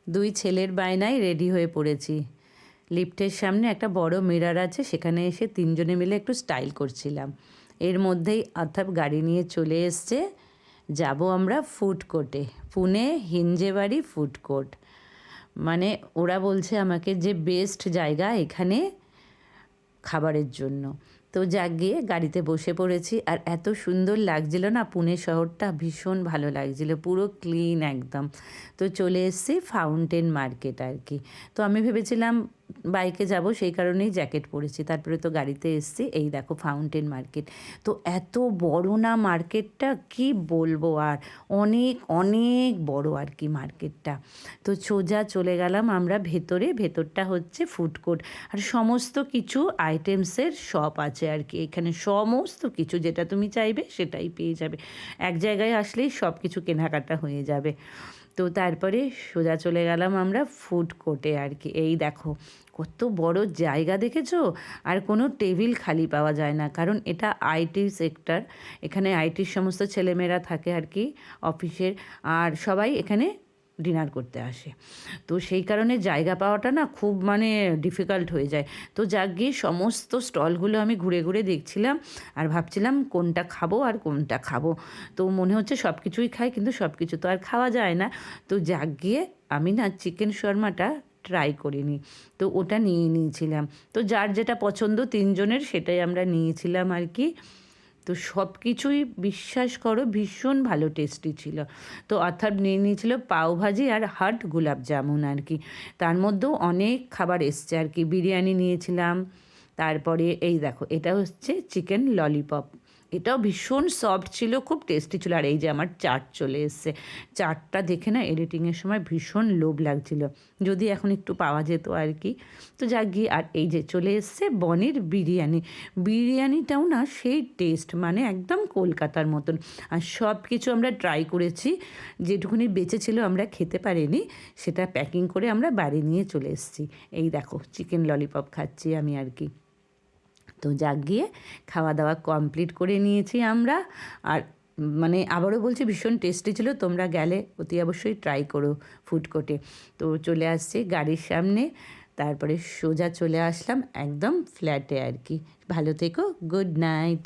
দুই ছেলের বায়নায় রেডি হয়ে পড়েছি। লিফটের সামনে একটা বড় মিরর আছে, সেখানে এসে তিনজনে মিলে একটু স্টাইল করছিলাম। এর মধ্যেই অর্থাৎ গাড়ি নিয়ে চলে এসছে। যাব আমরা ফুড কোর্টে, পুনে হিঞ্জেবাড়ি ফুড কোর্ট। মানে ওরা বলছে আমাকে যে বেস্ট জায়গা এখানে খাবারের জন্য। তো যাক গিয়ে গাড়িতে বসে পড়েছি, আর এত সুন্দর লাগছিল না, পুনে শহরটা ভীষণ ভালো লাগছিল, পুরো ক্লিন একদম। তো চলে এসেছি ফাউন্টেন মার্কেট আর কি। তো আমি ভেবেছিলাম বাইকে যাব, সেই কারণেই জ্যাকেট পরেছি, তারপরে তো গাড়িতে এসেছি। এই দেখো ফাউন্টেন মার্কেট। তো এত বড় না মার্কেটটা, কি বলবো আর, অনেক অনেক বড় আর কি মার্কেটটা। তো সোজা চলে গেলাম আমরা ভেতরে। ভেতরটা হচ্ছে ফুড কোর্ট, আর সমস্ত কিছু আইটেমসের শপ আছে আর কি। এখানে সমস্ত কিছু যেটা তুমি চাইবে সেটাই পেয়ে যাবে, এক জায়গায় আসলেই সব কিছু কেনাকাটা হয়ে যাবে। তো তারপরে সোজা চলে গেলাম আমরা ফুড কোর্টে আর কি। এই দেখো কত বড় জায়গা, দেখেছো? আর কোনো টেবিল খালি পাওয়া যায় না, কারণ এটা আইটি সেক্টর। এখানে আইটির সমস্ত ছেলেমেয়েরা থাকে আর কি অফিসের, আর সবাই এখানে ডিনার করতে আসে। তো সেই কারণে জায়গা পাওয়াটা না খুব মানে ডিফিকাল্ট হয়ে যায়। তো যাক গিয়ে সমস্ত স্টলগুলো আমি ঘুরে ঘুরে দেখছিলাম, আর ভাবছিলাম কোনটা খাবো আর কোনটা খাবো। তো মনে হচ্ছে সব কিছুই খাই, কিন্তু সব কিছু তো আর খাওয়া যায় না। তো যাক গিয়ে আমি না চিকেন শর্মাটা ট্রাই করিনি, তো ওটা নিয়ে নিয়েছিলাম। তো যার যেটা পছন্দ তিনজনের সেটাই আমরা নিয়েছিলাম আর কি। তো সব কিছুই বিশ্বাস করো ভীষণ ভালো টেস্টি ছিল। তো অর্থাৎ নিয়ে নিয়েছিল পাওভাজি আর হাট গোলাপ জামুন আর কি। তার মধ্যেও অনেক খাবার এসছে আর কি। বিরিয়ানি নিয়েছিলাম, তারপরে এই দেখো এটা হচ্ছে চিকেন ললিপপ, এটাও ভীষণ সফট ছিল, খুব টেস্টি ছিল। আর এই যে আমার চাট চলে এসছে। চাটটা দেখে না এডিটিংয়ের সময় ভীষণ লোভ লাগছিল, যদি এখন একটু পাওয়া যেত আর কি। তো যাক গিয়ে, আর এই যে চলে এসছে বনির বিরিয়ানি। বিরিয়ানিটাও না সেই টেস্ট, মানে একদম কলকাতার মতন। আর সব কিছু আমরা ট্রাই করেছি, যেটুকুনি বেঁচে ছিল আমরা খেতে পারিনি, সেটা প্যাকিং করে আমরা বাড়ি নিয়ে চলে এসেছি। এই দেখো চিকেন ললিপপ খাচ্ছি আমি আর কি। তো যাক গিয়ে খাওয়া দাওয়া কমপ্লিট করে নিয়েছি আমরা। আর মানে আবারও বলছি ভীষণ টেস্টি ছিল, তোমরা গেলে অতি অবশ্যই ট্রাই করো ফুড কোর্টে। তো চলে আসছি গাড়ির সামনে, তারপরে সোজা চলে আসলাম একদম ফ্ল্যাটে আর কি। ভালো থেকো, গুড নাইট।